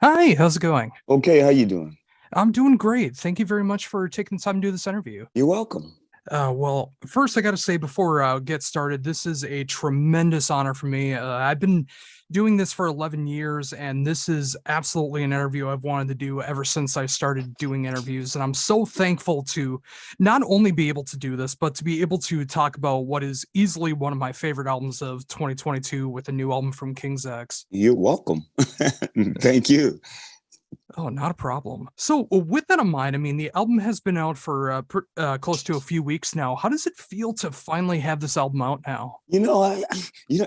Hi, how's it going? Okay, how you doing? I'm doing great. Thank you very much for taking the time to do this interview. You're welcome. Well, first, I got to say before I get started, this is a tremendous honor for me. I've been doing this for 11 years, and this is absolutely an interview I've wanted to do ever since I started doing interviews. And I'm so thankful to not only be able to do this, but to be able to talk about what is easily one of my favorite albums of 2022 with a new album from King's X. You're welcome. Thank you. Oh, not a problem. So, with that in mind, I mean, the album has been out for close to a few weeks now. How does it feel to finally have this album out now?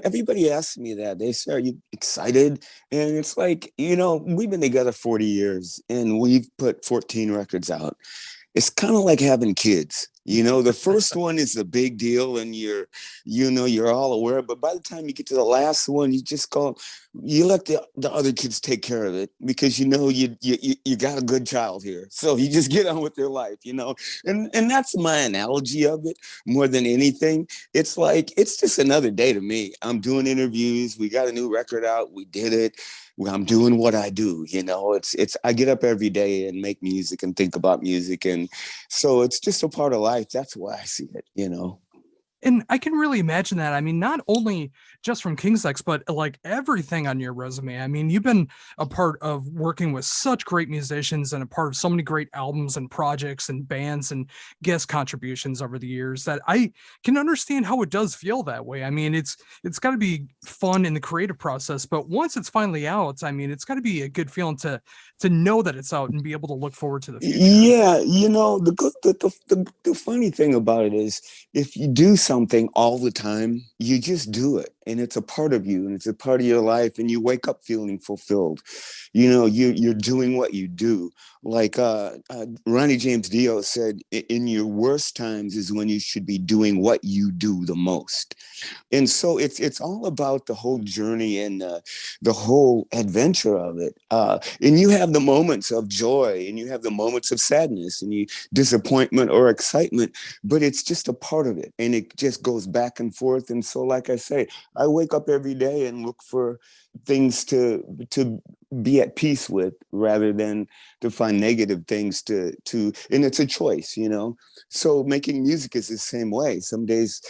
Everybody asks me that. They say, "Are you excited?" And it's like, we've been together 40 years and we've put 14 records out. It's kind of like having kids. The first one is a big deal and you're all aware, but by the time you get to the last one, you let the other kids take care of it because you got a good child here. So you just get on with your life. And that's my analogy of it more than anything. It's like it's just another day to me. I'm doing interviews, we got a new record out, we did it. I'm doing what I do. It's I get up every day and make music and think about music, and so it's just a part of life. That's why I see it. And I can really imagine that. I mean, not only just from King's X, but like everything on your resume. I mean, you've been a part of working with such great musicians and a part of so many great albums and projects and bands and guest contributions over the years that I can understand how it does feel that way. I mean, it's got to be fun in the creative process, but once it's finally out, I mean, it's got to be a good feeling to know that it's out and be able to look forward to the future. Yeah, the funny thing about it is if you do something all the time, you just do it and it's a part of you and it's a part of your life and you wake up feeling fulfilled. You're doing what you do. Like Ronnie James Dio said, in your worst times is when you should be doing what you do the most. And so it's all about the whole journey and the whole adventure of it. And you have the moments of joy and you have the moments of sadness and you disappointment or excitement, but it's just a part of it and it just goes back and forth. And so, like I say, I wake up every day and look for things to be at peace with rather than to find negative things to and it's a choice. So making music is the same way. Some days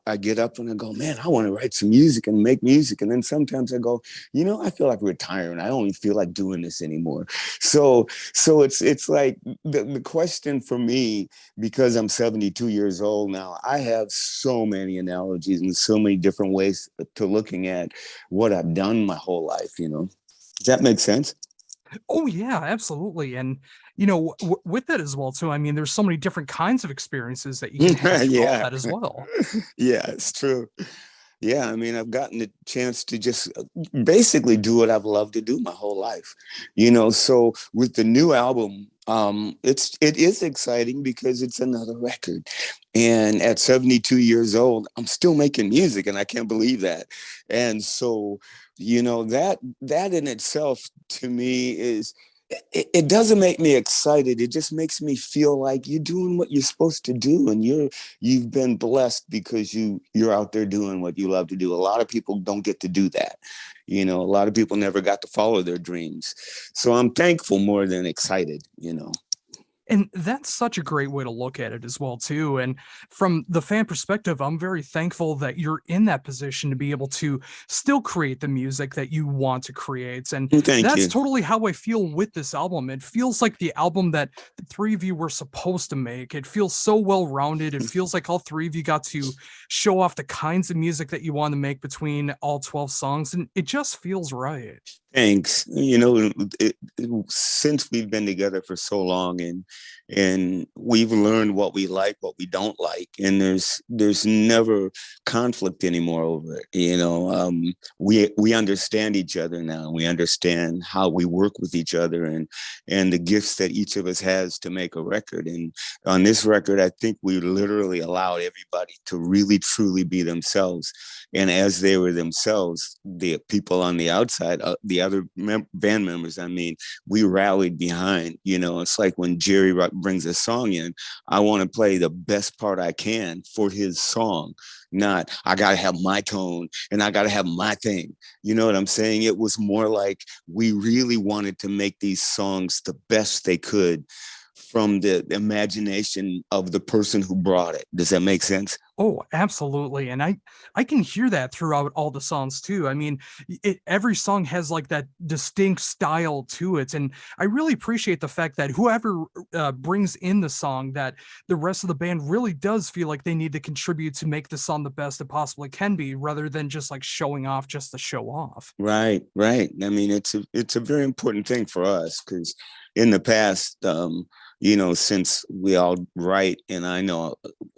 I get up and I go, man, I want to write some music and make music. And then sometimes I go, I feel like retiring. I don't even feel like doing this anymore. So it's like the question for me, because I'm 72 years old now, I have so many analogies and so many different ways to looking at what I've done my whole life. Does that make sense? Oh yeah, absolutely. And with that as well too. I mean, there's so many different kinds of experiences that you can have throughout Yeah. that as well. Yeah, it's true. Yeah, I mean, I've gotten the chance to just basically do what I've loved to do my whole life. So with the new album, it is exciting because it's another record. And at 72 years old, I'm still making music and I can't believe that. And so, that in itself to me is it doesn't make me excited. It just makes me feel like you're doing what you're supposed to do and you've been blessed because you're out there doing what you love to do. A lot of people don't get to do that. A lot of people never got to follow their dreams. So I'm thankful more than excited. And that's such a great way to look at it as well too. And from the fan perspective, I'm very thankful that you're in that position to be able to still create the music that you want to create. And Thank that's you. totally how I feel with this album. It feels like the album that the three of you were supposed to make. It feels so well rounded. It feels like all three of you got to show off the kinds of music that you want to make between all 12 songs, and it just feels right. Thanks. Since we've been together for so long and we've learned what we like, what we don't like, and there's never conflict anymore over it. We understand each other now. We understand how we work with each other and the gifts that each of us has to make a record. And on this record, I think we literally allowed everybody to really truly be themselves. And as they were themselves, the people on the other band members, I mean, we rallied behind. It's like when Jerry brings a song in, I want to play the best part I can for his song, not I got to have my tone and I got to have my thing. You know what I'm saying? It was more like we really wanted to make these songs the best they could from the imagination of the person who brought it. Does that make sense? Oh, absolutely. And I can hear that throughout all the songs too. I mean, every song has like that distinct style to it. And I really appreciate the fact that whoever brings in the song, that the rest of the band really does feel like they need to contribute to make the song the best it possibly can be, rather than just like showing off just to show off. Right, right. I mean, it's a very important thing for us because in the past, since we all write, and I know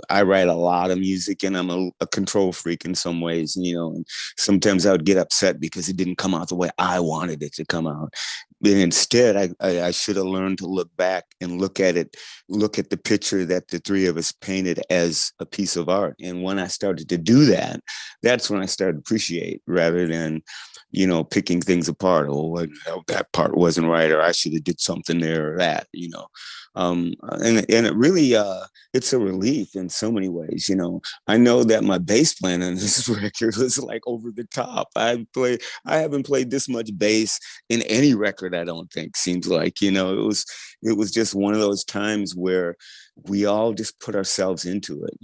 I write a lot of music, and I'm a control freak in some ways, and sometimes I would get upset because it didn't come out the way I wanted it to come out. But instead, I should have learned to look back and look at the picture that the three of us painted as a piece of art. And when I started to do that, that's when I started to appreciate, rather than picking things apart. Oh, that part wasn't right, or I should have did something there or that. And it really it's a relief in so many ways. I know that my bass playing on this record was like over the top. I haven't played this much bass in any record, I don't think. Seems like it was just one of those times where we all just put ourselves into it.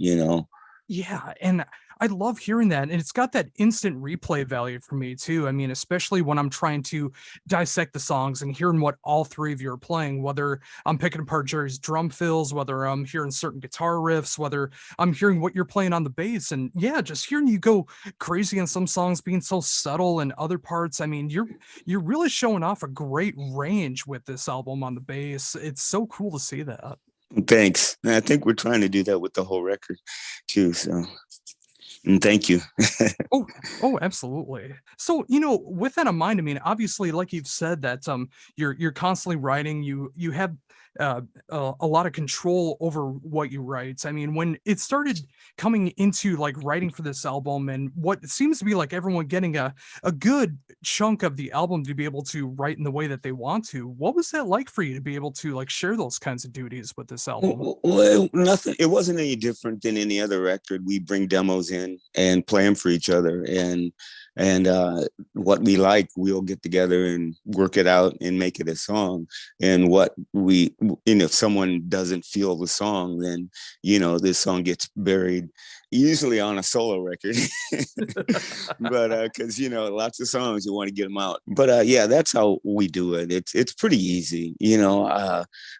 Yeah, and I love hearing that. And it's got that instant replay value for me too. I mean, especially when I'm trying to dissect the songs and hearing what all three of you are playing, whether I'm picking apart Jerry's drum fills, whether I'm hearing certain guitar riffs, whether I'm hearing what you're playing on the bass. And yeah, just hearing you go crazy on some songs being so subtle and other parts. I mean, you're really showing off a great range with this album on the bass. It's so cool to see that. Thanks. I think we're trying to do that with the whole record too. So, and thank you. Oh, oh, absolutely. So, with that in mind, I mean, obviously, like you've said, that you're constantly writing. You have a lot of control over what you write. I mean, when it started coming into like writing for this album, and what seems to be like everyone getting a good chunk of the album to be able to write in the way that they want to, what was that like for you to be able to like share those kinds of duties with this album? Well, nothing. It wasn't any different than any other record. We bring demos in and play them for each other, and what we like, we'll get together and work it out and make it a song. And if someone doesn't feel the song, then this song gets buried, usually on a solo record. But because lots of songs, you want to get them out. But yeah, that's how we do it. It's pretty easy.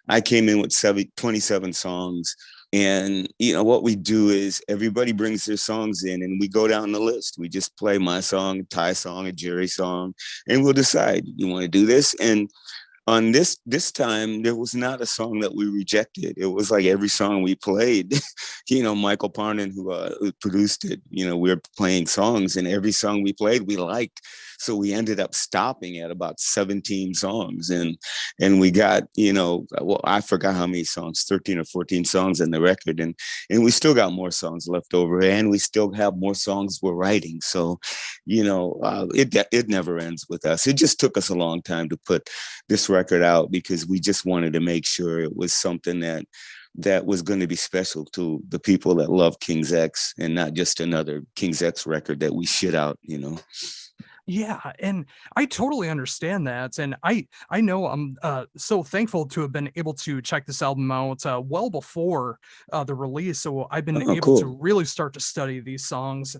I came in with 27 songs. And what we do is everybody brings their songs in, and we go down the list. We just play my song, Ty song, a Jerry song, and we'll decide, you want to do this. And on this time, there was not a song that we rejected. It was like every song we played, Michael Parnan, who produced it, we were playing songs, and every song we played we liked. So we ended up stopping at about 17 songs, and we got, I forgot how many songs, 13 or 14 songs in the record, and we still got more songs left over, and we still have more songs we're writing. So, it never ends with us. It just took us a long time to put this record out because we just wanted to make sure it was something that was going to be special to the people that love King's X, and not just another King's X record that we shit out. Yeah, and I totally understand that, and I know I'm so thankful to have been able to check this album out well before the release. So I've been Oh, able to cool. really start to study these songs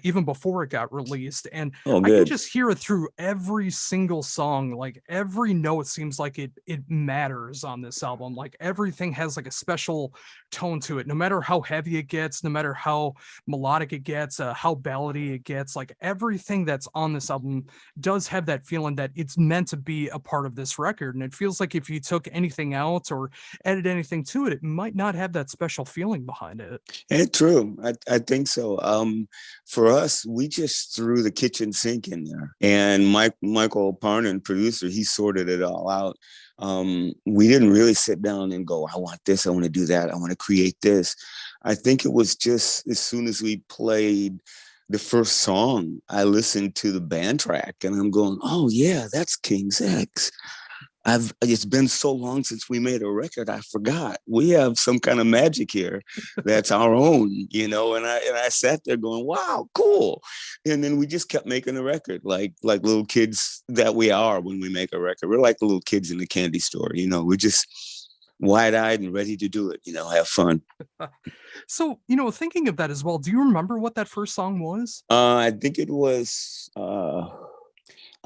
even before it got released, and Oh, I can good. just hear it through every single song. Like every note seems like it matters on this album. Like everything has like a special tone to it, no matter how heavy it gets, no matter how melodic it gets, how ballady it gets. Like everything that's on this album does have that feeling that it's meant to be a part of this record. And it feels like if you took anything out or added anything to it, it might not have that special feeling behind it. And true. I think so. For us, we just threw the kitchen sink in there, and Michael Parnan, producer, he sorted it all out. We didn't really sit down and go, I want this, I want to do that, I want to create this. I think it was just as soon as we played the first song, I listened to the band track and I'm going, oh yeah, that's King's X. It's been so long since we made a record, I forgot. We have some kind of magic here that's our own, and I sat there going, wow, cool. And then we just kept making a record like little kids that we are when we make a record. We're like the little kids in the candy store, we're just wide-eyed and ready to do it, have fun. So, thinking of that as well, do you remember what that first song was? I think it was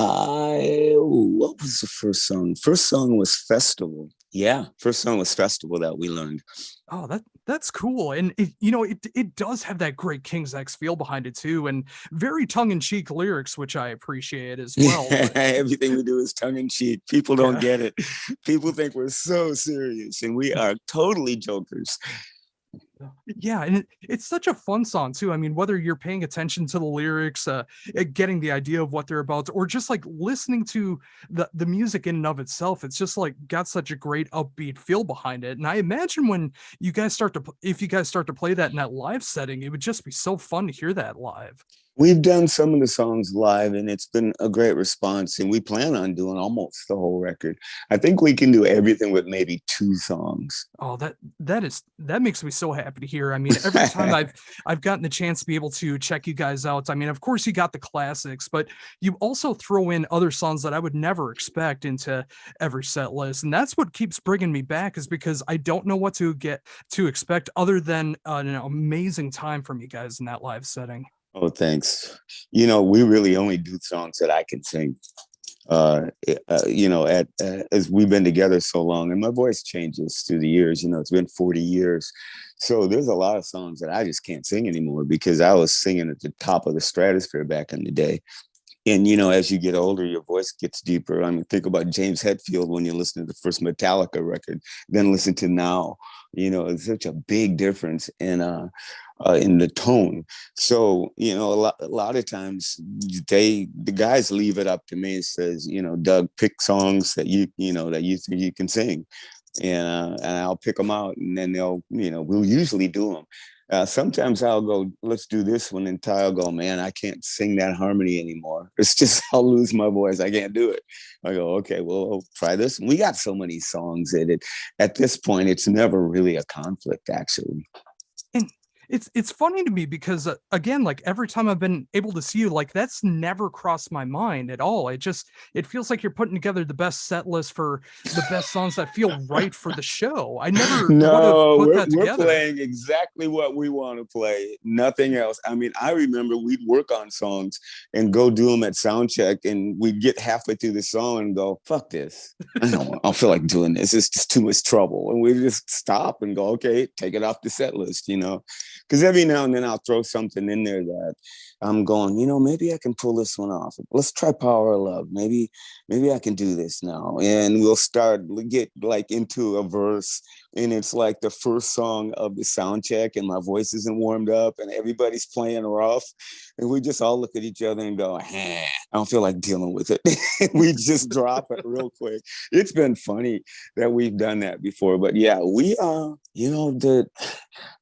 what was the first song? First song was Festival. Yeah, first song was Festival that we learned. Oh, that's cool. And it does have that great King's X feel behind it too, and very tongue-in-cheek lyrics, which I appreciate as well. But everything we do is tongue-in-cheek. People don't yeah. get it. People think we're so serious, and we are totally jokers. Yeah, and it's such a fun song too. I mean, whether you're paying attention to the lyrics, getting the idea of what they're about, or just like listening to the music in and of itself, it's just like got such a great upbeat feel behind it. And I imagine when if you guys start to play that in that live setting, it would just be so fun to hear that live. We've done some of the songs live and it's been a great response, and we plan on doing almost the whole record. I think we can do everything with maybe 2 songs. Oh, that makes me so happy to hear. I mean, every time I've gotten the chance to be able to check you guys out, I mean, of course you got the classics, but you also throw in other songs that I would never expect into every set list. And that's what keeps bringing me back, is because I don't know what to expect other than an amazing time from you guys in that live setting. Oh, thanks. We really only do songs that I can sing. As we've been together so long, and my voice changes through the years. It's been 40 years, so there's a lot of songs that I just can't sing anymore because I was singing at the top of the stratosphere back in the day. And as you get older, your voice gets deeper. I mean, think about James Hetfield when you listen to the first Metallica record, then listen to now. It's such a big difference in the tone. So a lot of times the guys leave it up to me and says, Doug, pick songs that that you think you can sing, and I'll pick them out, and then we'll usually do them. Sometimes I'll go, let's do this one, and Ty will go, man, I can't sing that harmony anymore. It's just I'll lose my voice. I can't do it. I go, okay, well, I'll try this. We got so many songs that at this point, it's never really a conflict, actually. And it's funny to me because again, like every time I've been able to see you, like that's never crossed my mind at all. It feels like you're putting together the best set list for the best songs that feel right for the show. I never would have put that we're together. playing exactly what we want to play, nothing else. I mean, I remember we'd work on songs and go do them at sound check, and we'd get halfway through the song and go, fuck this, I don't feel like doing this, it's just too much trouble, and we just stop and go, okay, take it off the set list, because every now and then I'll throw something in there that I'm going, maybe I can pull this one off. Let's try Power of Love. Maybe I can do this now. And we'll get like into a verse, and it's like the first song of the sound check, and my voice isn't warmed up, and everybody's playing rough. And we just all look at each other and go, I don't feel like dealing with it. We just drop it real quick. It's been funny that we've done that before. But yeah, we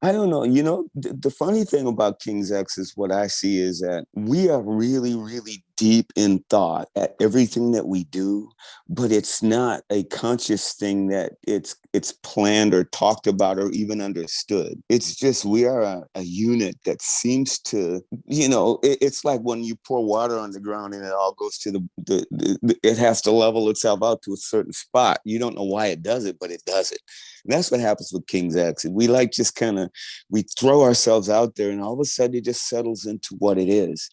I don't know, the funny thing about King's X is what I see is that we are really, really deep in thought at everything that we do, but it's not a conscious thing that it's planned or talked about or even understood. It's just we are a unit that seems to, it's like when you pour water on the ground and it all goes to it has to level itself out to a certain spot. You don't know why it does it, but it does it. And that's what happens with King's X. And we like just kind of, we throw ourselves out there, and all of a sudden it just settles into what it is.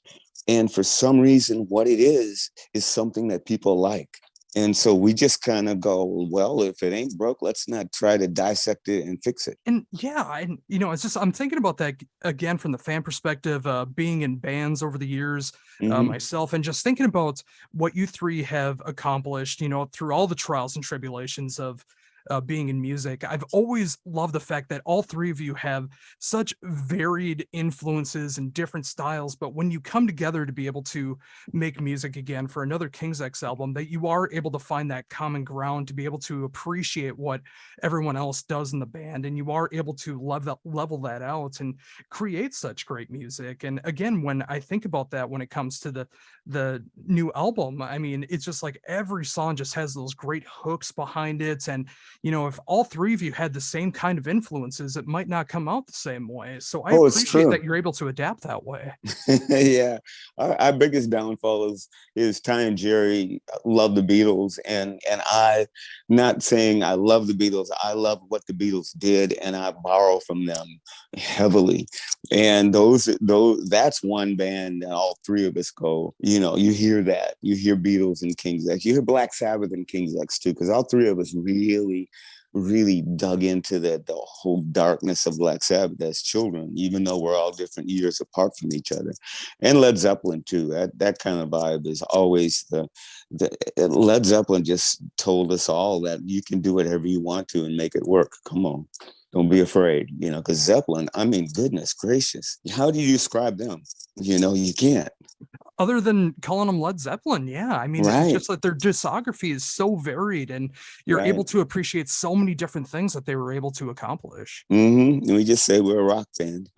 And for some reason, what it is something that people like. And so we just kind of go, well, if it ain't broke, let's not try to dissect it and fix it. And yeah, it's just, I'm thinking about that again from the fan perspective, being in bands over the years, myself, and just thinking about what you three have accomplished, through all the trials and tribulations of being in music. I've always loved the fact that all three of you have such varied influences and different styles, but when you come together to be able to make music again for another King's X album, that you are able to find that common ground to be able to appreciate what everyone else does in the band, and you are able to level that out and create such great music. And again, when I think about that, when it comes to the new album, I mean, it's just like every song just has those great hooks behind it. And if all three of you had the same kind of influences, it might not come out the same way. So I Oh, it's appreciate true. that you're able to adapt that way. Yeah, our biggest downfall is Ty and Jerry love the Beatles, and I, not saying I love the Beatles, I love what the Beatles did, and I borrow from them heavily. And that's one band that all three of us go. You hear that, you hear Beatles and King's X, you hear Black Sabbath and King's X too, because all three of us really dug into the whole darkness of Black Sabbath as children, even though we're all different years apart from each other. And Led Zeppelin too. That kind of vibe is always the Led Zeppelin just told us all that you can do whatever you want to and make it work. Come on. Don't be afraid, because Zeppelin, I mean, goodness gracious. How do you describe them? You can't. Other than calling them Led Zeppelin, yeah. I mean, it's Right, just that their discography is so varied, and you're able right. to appreciate so many different things that they were able to accomplish. We just say we're a rock band.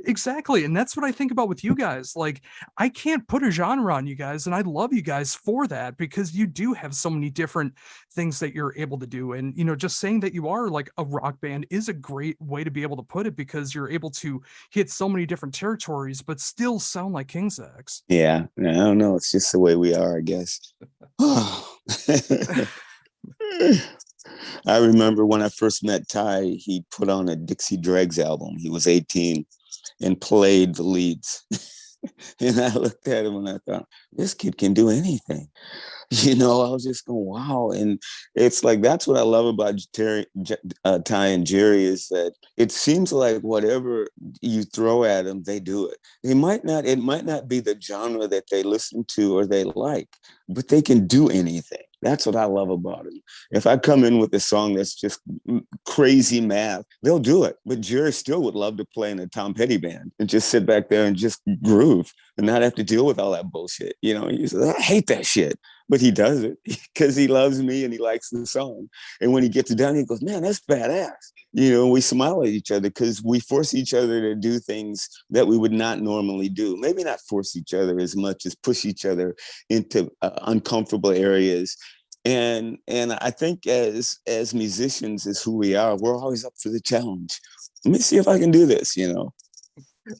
Exactly. And that's what I think about with you guys. Like, I can't put a genre on you guys, and I love you guys for that, because you do have so many different things that you're able to do. And, just saying that you are like a rock band is a great way to be able to put it, because you're able to hit so many different territories, but still sound like King's X. Yeah, I don't know. It's just the way we are, I guess. I remember when I first met Ty, he put on a Dixie Dregs album. He was 18 and played the leads. And I looked at him and I thought, this kid can do anything. I was just going, wow. And it's like, that's what I love about Ty and Jerry, is that it seems like whatever you throw at them, they do it. It might not be the genre that they listen to or they like, but they can do anything. That's what I love about them. If I come in with a song that's just crazy math, they'll do it. But Jerry still would love to play in a Tom Petty band and just sit back there and just groove and not have to deal with all that bullshit. He says, I hate that shit. But he does it because he loves me and he likes the song. And when he gets it done, he goes, man, that's badass. We smile at each other because we force each other to do things that we would not normally do. Maybe not force each other as much as push each other into uncomfortable areas. And I think as musicians, as who we are, we're always up for the challenge. Let me see if I can do this.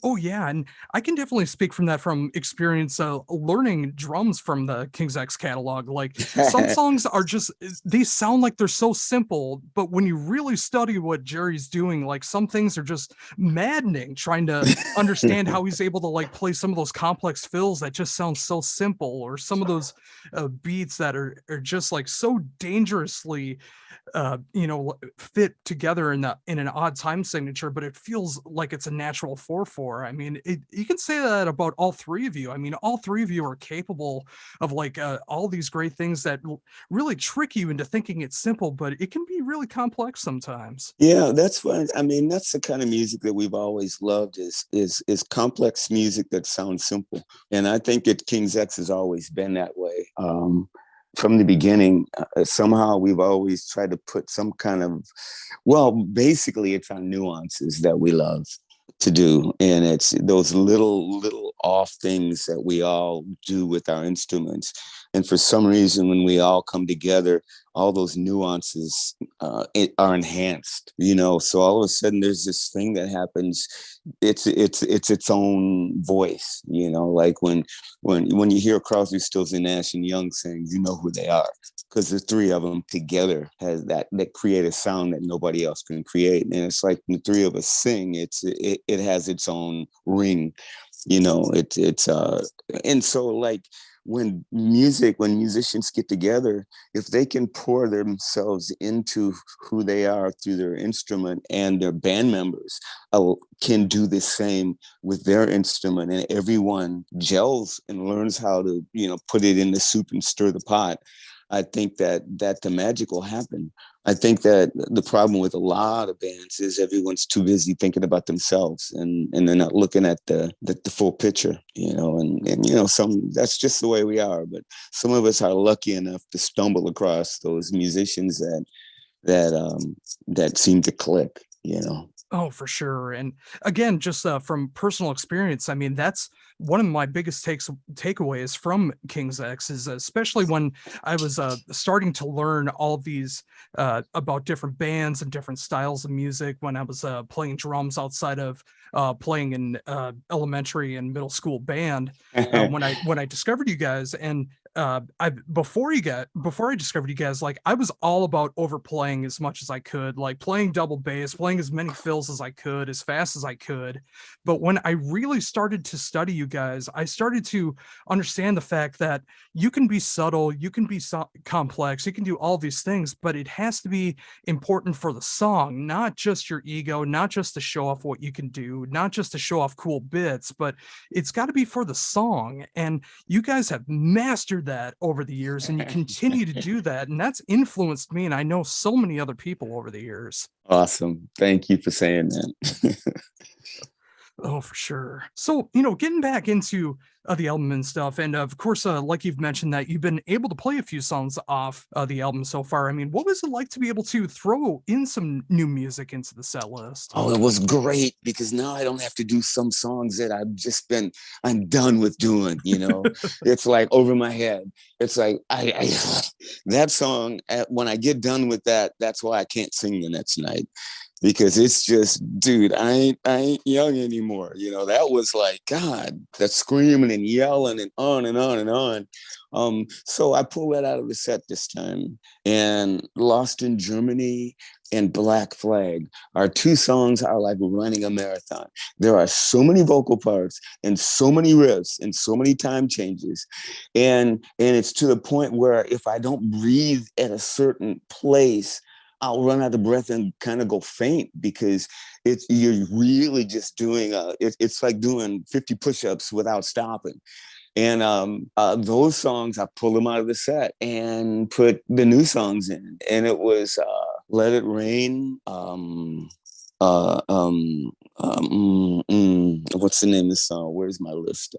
Oh yeah, and I can definitely speak from that, from experience learning drums from the King's X catalog. Like, some songs are just, they sound like they're so simple, but when you really study what Jerry's doing, like, some things are just maddening, trying to understand how he's able to like play some of those complex fills that just sound so simple, or some of those beats that are just like so dangerously fit together in an odd time signature, but it feels like it's a natural 4/4. I mean, you can say that about all three of you. I mean, all three of you are capable of like all these great things that really trick you into thinking it's simple, but it can be really complex sometimes. Yeah, that's what I mean. That's the kind of music that we've always loved, is complex music that sounds simple. And I think that King's X has always been that way. From the beginning, somehow we've always tried to put some kind of, well, basically it's our nuances that we love to do. And it's those little off things that we all do with our instruments. And for some reason, when we all come together, all those nuances are enhanced. So all of a sudden there's this thing that happens. It's own voice. Like when you hear Crosby, Stills and Nash and Young sing, you know who they are, because the three of them together has that create a sound that nobody else can create. And it's like when the three of us sing, it has its own ring. And so like when musicians get together, if they can pour themselves into who they are through their instrument, and their band members can do the same with their instrument, and everyone gels and learns how to put it in the soup and stir the pot, I think that the magic will happen. I think that the problem with a lot of bands is everyone's too busy thinking about themselves, and they're not looking at the full picture, and some, that's just the way we are. But some of us are lucky enough to stumble across those musicians that seem to click. Oh, for sure. And again, just from personal experience, I mean, that's one of my biggest takeaways from King's X is especially when I was starting to learn all these about different bands and different styles of music when I was playing drums outside of playing in elementary and middle school band. When I discovered you guys, and I before I discovered you guys, like I was all about overplaying as much as I could, like playing double bass, playing as many fills as I could, as fast as I could. But when I really started to study you guys, I started to understand the fact that you can be subtle, you can be complex, you can do all these things, but it has to be important for the song, not just your ego, not just to show off what you can do, not just to show off cool bits, but it's got to be for the song. And you guys have mastered that over the years, and you continue to do that, and that's influenced me, and I know so many other people over the years. Awesome. Thank you for saying that. Oh, for sure. So, getting back into the album and stuff, and of course, like you've mentioned that you've been able to play a few songs off the album so far. I mean, what was it like to be able to throw in some new music into the set list? Oh, it was great because now I don't have to do some songs that I'm done with doing. It's like over my head. It's like, that song, when I get done with that, that's why I can't sing the next night. Because it's just, dude, I ain't young anymore. That was like, God, that screaming and yelling and on and on and on. So I pulled that out of the set this time. And Lost in Germany and Black Flag, our two songs are like running a marathon. There are so many vocal parts and so many riffs and so many time changes. And it's to the point where if I don't breathe at a certain place, I'll run out of breath and kind of go faint because you're really just doing it's like doing 50 push-ups without stopping. And those songs, I pulled them out of the set and put the new songs in, and it was "Let It Rain." What's the name of the song? Where's my list?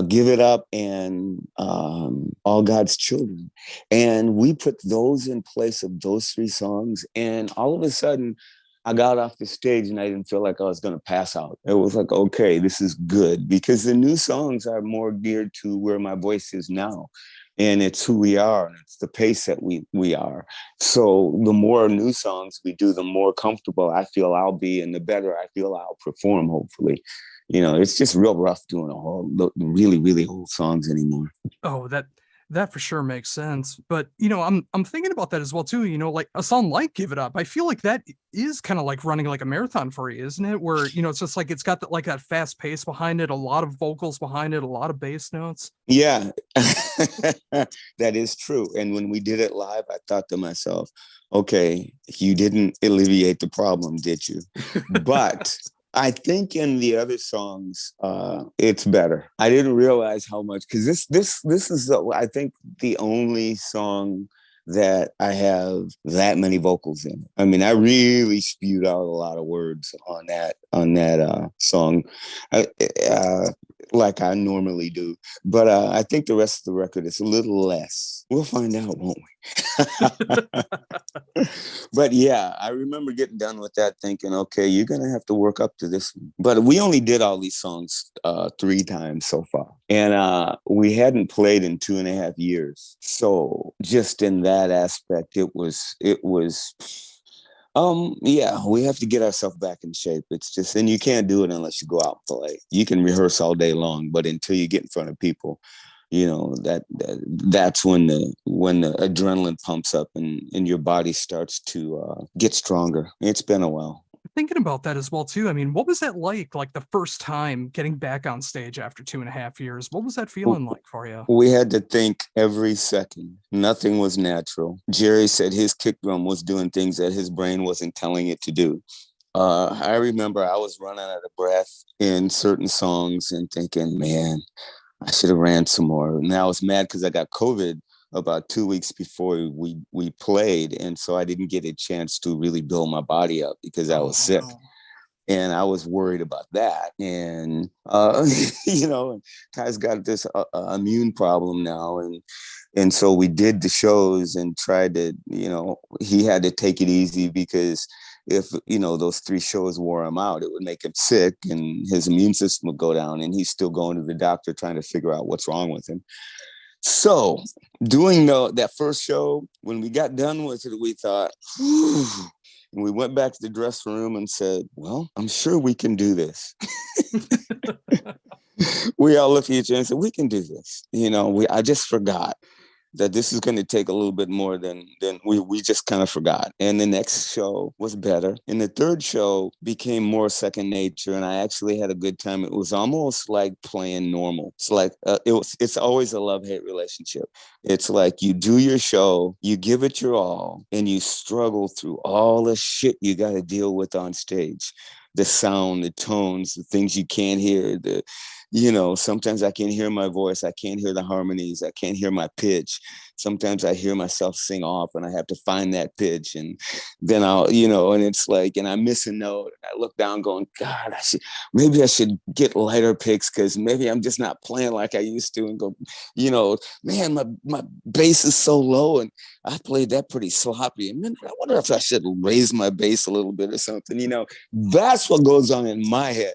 Give It Up and All God's Children. And we put those in place of those three songs. And all of a sudden, I got off the stage and I didn't feel like I was going to pass out. It was like, okay, this is good because the new songs are more geared to where my voice is now. And it's who we are, and it's the pace that we are. So the more new songs we do, the more comfortable I feel I'll be, and the better I feel I'll perform, hopefully. It's just real rough doing really, really old songs anymore. Oh, that for sure makes sense. But I'm thinking about that as well too. Like a song like "Give It Up," I feel like that is kind of like running like a marathon for you, isn't it? Where it's just like it's got like that fast pace behind it, a lot of vocals behind it, a lot of bass notes. Yeah, that is true. And when we did it live, I thought to myself, okay, you didn't alleviate the problem, did you? But I think in the other songs, it's better. I didn't realize how much, because this is I think the only song that I have that many vocals in. I mean, I really spewed out a lot of words on that song, like I normally do. But I think the rest of the record is a little less. We'll find out, won't we? But yeah, I remember getting done with that thinking, okay, you're going to have to work up to this one. But we only did all these songs 3 times so far. And we hadn't played in 2.5 years. So just in that aspect, it was, yeah, we have to get ourselves back in shape. It's just, and you can't do it unless you go out and play. You can rehearse all day long, but until you get in front of people, that's when the adrenaline pumps up and your body starts to get stronger. It's been a while. Thinking about that as well too. I mean, what was that like the first time getting back on stage after 2.5 years? What was that feeling like for you? We had to think every second. Nothing was natural. Jerry said his kick drum was doing things that his brain wasn't telling it to do. I remember I was running out of breath in certain songs and thinking, man, I should have ran some more. And I was mad because I got COVID about 2 weeks before we played, and so I didn't get a chance to really build my body up because I was Oh sick. no. And I was worried about that. And, Ty's got this immune problem now. And so we did the shows and tried to, he had to take it easy because if, those 3 shows wore him out, it would make him sick and his immune system would go down. And he's still going to the doctor trying to figure out what's wrong with him. So doing that first show, when we got done with it, we thought, whew. And we went back to the dressing room and said, well, I'm sure we can do this. We all looked at each other and said, we can do this. I just forgot that this is going to take a little bit more than we just kind of forgot. And the next show was better. And the third show became more second nature. And I actually had a good time. It was almost like playing normal. It's like, it's always a love-hate relationship. It's like you do your show, you give it your all, and you struggle through all the shit you got to deal with on stage. The sound, the tones, the things you can't hear, sometimes I can't hear my voice. I can't hear the harmonies. I can't hear my pitch. Sometimes I hear myself sing off and I have to find that pitch. And then and it's like, and I miss a note. And I look down going, God, maybe I should get lighter picks because maybe I'm just not playing like I used to, and go, man, my bass is so low and I played that pretty sloppy. And man, I wonder if I should raise my bass a little bit or something. That's what goes on in my head.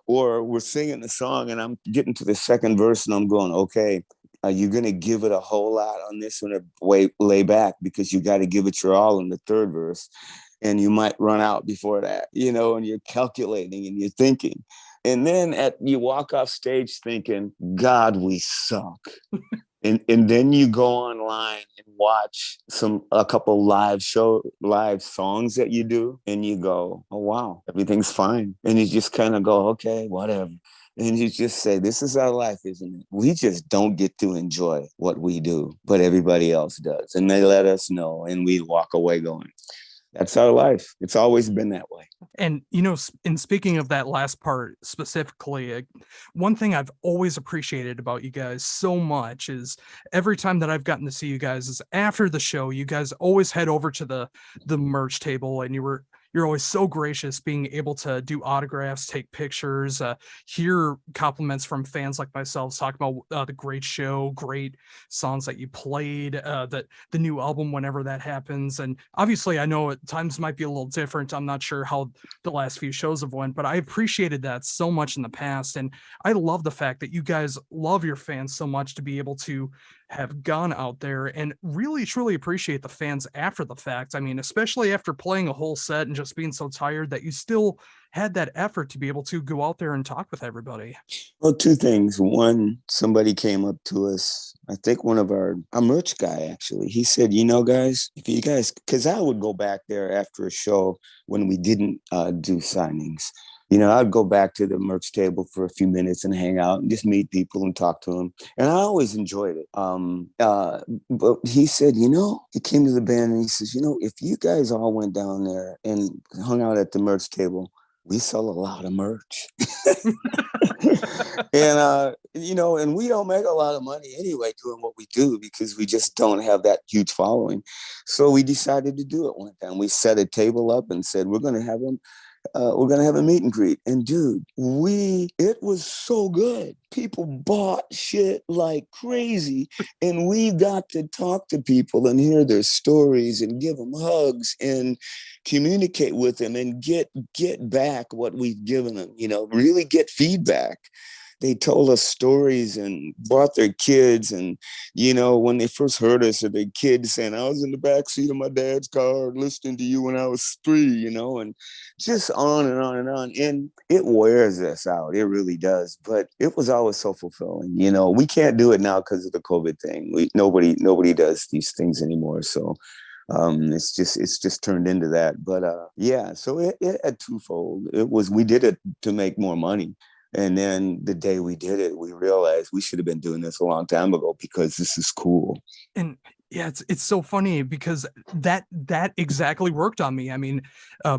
Or we're singing the song and I'm getting to the second verse and I'm going, okay, are you going to give it a whole lot on this one or lay back because you got to give it your all in the third verse and you might run out before that, and you're calculating and you're thinking. And then you walk off stage thinking, God, we suck. And then you go online and watch a couple live songs that you do, and you go, oh wow, everything's fine. And you just kind of go, okay, whatever. And you just say, this is our life, isn't it? We just don't get to enjoy what we do, but everybody else does. And they let us know, and we walk away going, that's our life. It's always been that way. And, in speaking of that last part specifically, one thing I've always appreciated about you guys so much is every time that I've gotten to see you guys is after the show, you guys always head over to the merch table and you're always so gracious being able to do autographs, take pictures, hear compliments from fans like myself talking about the great show, great songs that you played, that the new album whenever that happens. And obviously I know at times might be a little different. I'm not sure how the last few shows have went, but I appreciated that so much in the past. And I love the fact that you guys love your fans so much to be able to have gone out there and really truly appreciate the fans after the fact. I mean, especially after playing a whole set and just being so tired that you still had that effort to be able to go out there and talk with everybody. Well, 2 things. One, somebody came up to us. I think one of our merch guy, actually, he said, guys, if you guys, because I would go back there after a show when we didn't do signings. I'd go back to the merch table for a few minutes and hang out and just meet people and talk to them. And I always enjoyed it. But he said, he came to the band and he says, if you guys all went down there and hung out at the merch table, we sell a lot of merch. And we don't make a lot of money anyway doing what we do because we just don't have that huge following. So we decided to do it one time. We set a table up and said, we're going to have a meet and greet. And dude, it was so good. People bought shit like crazy. And we got to talk to people and hear their stories and give them hugs and communicate with them and get back what we've given them, really get feedback. They told us stories and brought their kids. And, when they first heard us, or their kids saying, I was in the back seat of my dad's car listening to you when I was 3, and just on and on and on. And it wears us out. It really does. But it was always so fulfilling. We can't do it now because of the COVID thing. Nobody does these things anymore. So it's just turned into that. But yeah, so it had twofold. We did it to make more money. And then the day we did it, we realized we should have been doing this a long time ago because this is cool. And Yeah, it's so funny because that exactly worked on me. I mean, uh,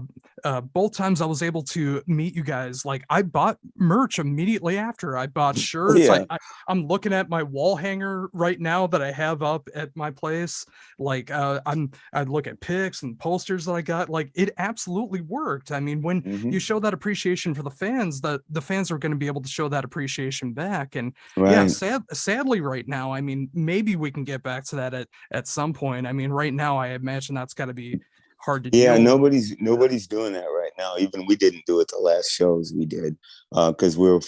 both times I was able to meet you guys, like I bought merch immediately after. I bought Oh shirts. yeah. I'm looking at my wall hanger right now that I have up at my place. Like I look at pics and posters that I got. Like it absolutely worked. I mean, when you Hmm. show that appreciation for the fans, the fans are going to be able to show that appreciation back. And yeah, Right. sadly right now, I mean, maybe we can get back to that at some point. I mean, right now, I imagine that's got to be hard to Yeah, deal with. nobody's doing that right now. Even we didn't do it the last shows we did, because we're,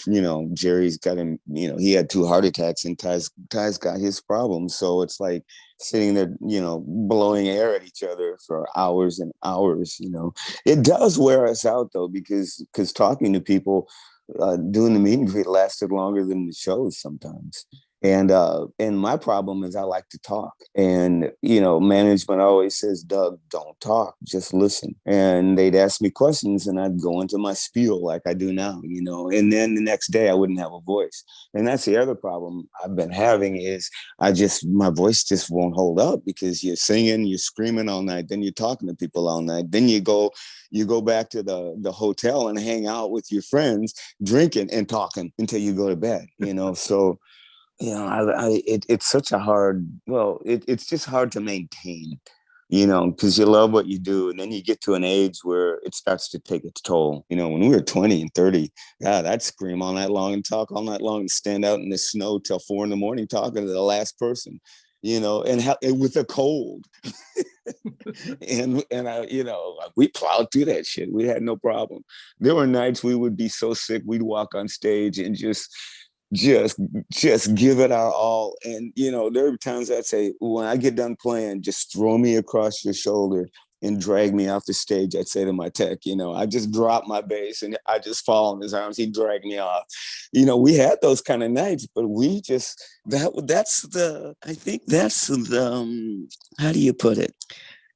Jerry's got him. He had 2 heart attacks, and Ty's got his problems. So it's like sitting there, blowing air at each other for hours and hours. It does wear us out though, because talking to people, doing the meet and greet lasted longer than the shows sometimes. And my problem is I like to talk. And management always says, "Doug, don't talk, just listen." And they'd ask me questions and I'd go into my spiel like I do now, and then the next day I wouldn't have a voice. And that's the other problem I've been having is my voice just won't hold up, because you're singing, you're screaming all night, then you're talking to people all night, then you go back to the hotel and hang out with your friends, drinking and talking until you go to bed. So it's such a it's just hard to maintain, because you love what you do. And then you get to an age where it starts to take its toll. When we were 20 and 30, God, I'd scream all night long and talk all night long and stand out in the snow till 4 a.m. talking to the last person, and with a cold. and we plowed through that shit. We had no problem. There were nights we would be so sick, we'd walk on stage and just just give it our all. And there are times I'd say, when I get done playing, just throw me across your shoulder and drag me off the stage. I'd say to my tech, I just drop my bass and I just fall in his arms. He'd drag me off. We had those kind of nights, but we just that's the I think that's the how do you put it?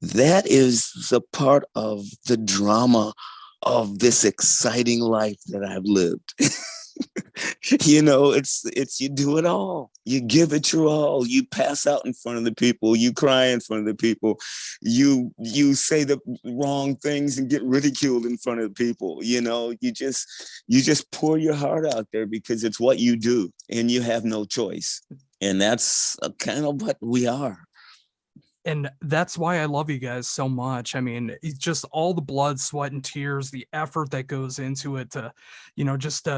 That is the part of the drama of this exciting life that I've lived. It's you do it all. You give it your all. You pass out in front of the people. You cry in front of the people. You say the wrong things and get ridiculed in front of the people. You just pour your heart out there because it's what you do and you have no choice. And that's kind of what we are. And that's why I love you guys so much. I mean, it's just all the blood, sweat, and tears, the effort that goes into it to, just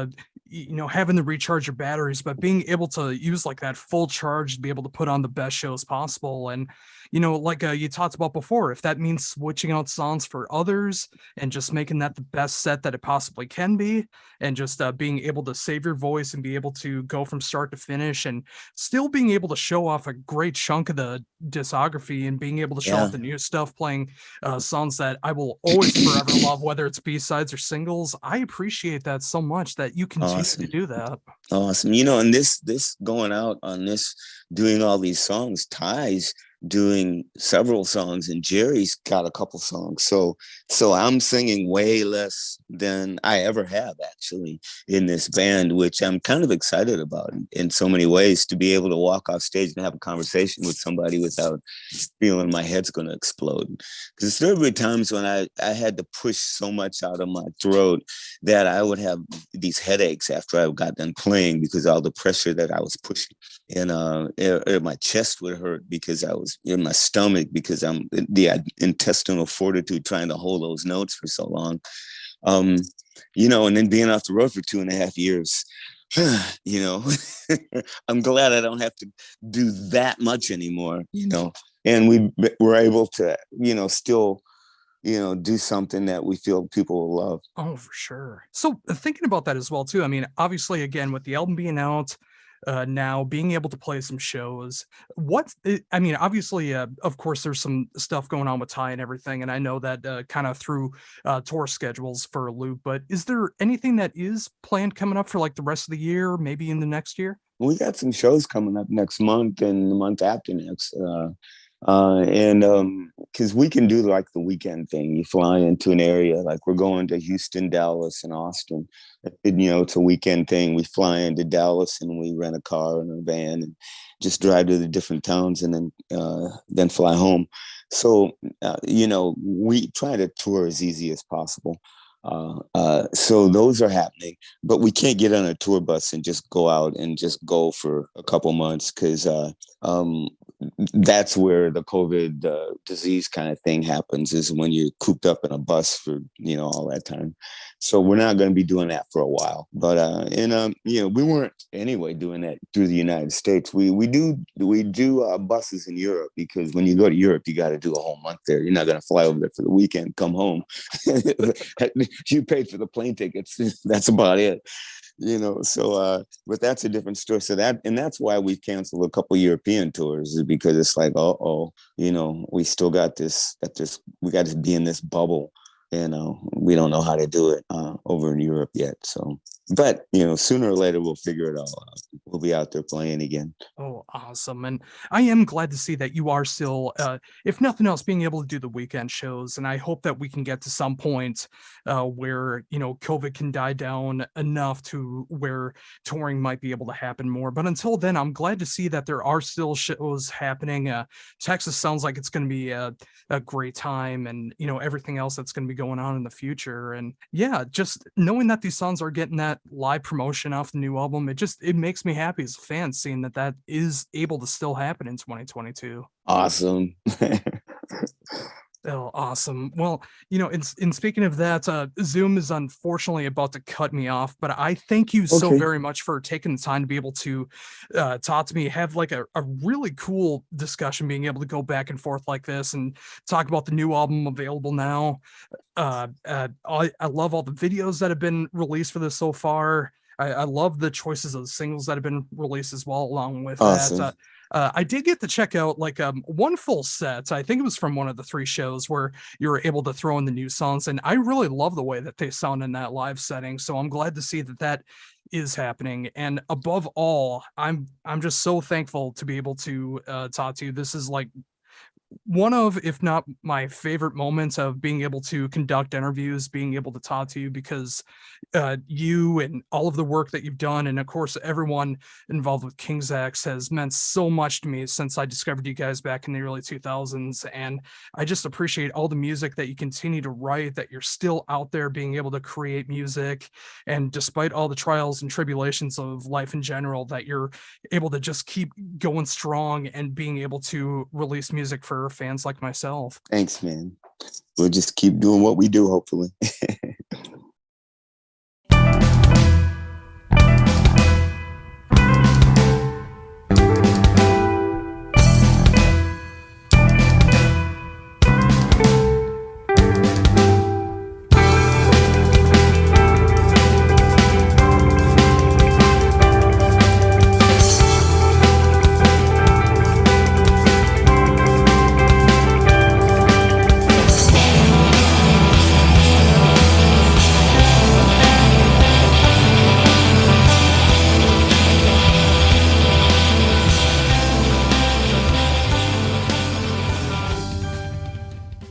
having to recharge your batteries, but being able to use like that full charge to be able to put on the best shows possible. And like you talked about before, if that means switching out songs for others and just making that the best set that it possibly can be, and just being able to save your voice and be able to go from start to finish, and still being able to show off a great chunk of the discography and being able to show Yeah. off the new stuff, playing songs that I will always forever love, whether it's B-sides or singles. I appreciate that so much that you continue to Awesome. do that. Awesome. And this going out on this, doing all these songs, ties doing several songs, and Jerry's got a couple songs. So I'm singing way less than I ever have actually in this band, which I'm kind of excited about in so many ways, to be able to walk off stage and have a conversation with somebody without feeling my head's going to explode. Because there were times when I had to push so much out of my throat that I would have these headaches after I got done playing, because all the pressure that I was pushing. And my chest would hurt because I was in my stomach, because I'm the intestinal fortitude trying to hold those notes for so long. And then being off the road for 2.5 years, I'm glad I don't have to do that much anymore, and we were able to, still, do something that we feel people will love. Oh, for sure. So thinking about that as well too. I mean, obviously, again, with the album being out now, being able to play some shows. I mean, obviously, of course, there's some stuff going on with Ty and everything, and I know that kind of threw tour schedules for a loop. But is there anything that is planned coming up for like the rest of the year, maybe in the next year? We got some shows coming up next month and the month after next. And because we can do like the weekend thing, you fly into an area, like we're going to Houston, Dallas, and Austin. And, it's a weekend thing. We fly into Dallas and we rent a car and a van and just drive to the different towns and then fly home. So we try to tour as easy as possible. So those are happening, but we can't get on a tour bus and just go out and just go for a couple months because um, that's where the COVID disease kind of thing happens, is when you're cooped up in a bus for all that time. So we're not going to be doing that for a while. But we weren't anyway doing that through the United States. We do buses in Europe, because when you go to Europe, you got to do a whole month there. You're not going to fly over there for the weekend, come home. You paid for the plane tickets. That's about it. But that's a different story. That's why we've canceled a couple European tours, is because it's like, we still got this, we got to be in this bubble. We don't know how to do it over in Europe yet. So, but sooner or later we'll figure it all out. We'll be out there playing again. Oh, awesome. And I am glad to see that you are still, if nothing else, being able to do the weekend shows. And I hope that we can get to some point where, COVID can die down enough to where touring might be able to happen more. But until then, I'm glad to see that there are still shows happening. Texas sounds like it's going to be a great time, and, everything else that's going to be going on in the future. And yeah, just knowing that these songs are getting that live promotion off the new album, it makes me happy as a fan, seeing that is able to still happen in 2022. Awesome. Oh, awesome. Well, in speaking of that, Zoom is unfortunately about to cut me off, but I thank you so Okay. very much for taking the time to be able to talk to me, have like a really cool discussion, being able to go back and forth like this and talk about the new album available now. I love all the videos that have been released for this so far. I love the choices of the singles that have been released as well, along with that. Awesome. I did get to check out like one full set. I think it was from one of the 3 shows where you were able to throw in the new songs, and I really love the way that they sound in that live setting. So I'm glad to see that is happening. And above all, I'm just so thankful to be able to talk to you. This is like one of, if not my favorite moments of being able to conduct interviews, being able to talk to you, because you and all of the work that you've done, and of course everyone involved with King's X, has meant so much to me since I discovered you guys back in the early 2000s. And I just appreciate all the music that you continue to write, that you're still out there being able to create music, and despite all the trials and tribulations of life in general, that you're able to just keep going strong and being able to release music for fans like myself. Thanks, man. We'll just keep doing what we do, hopefully.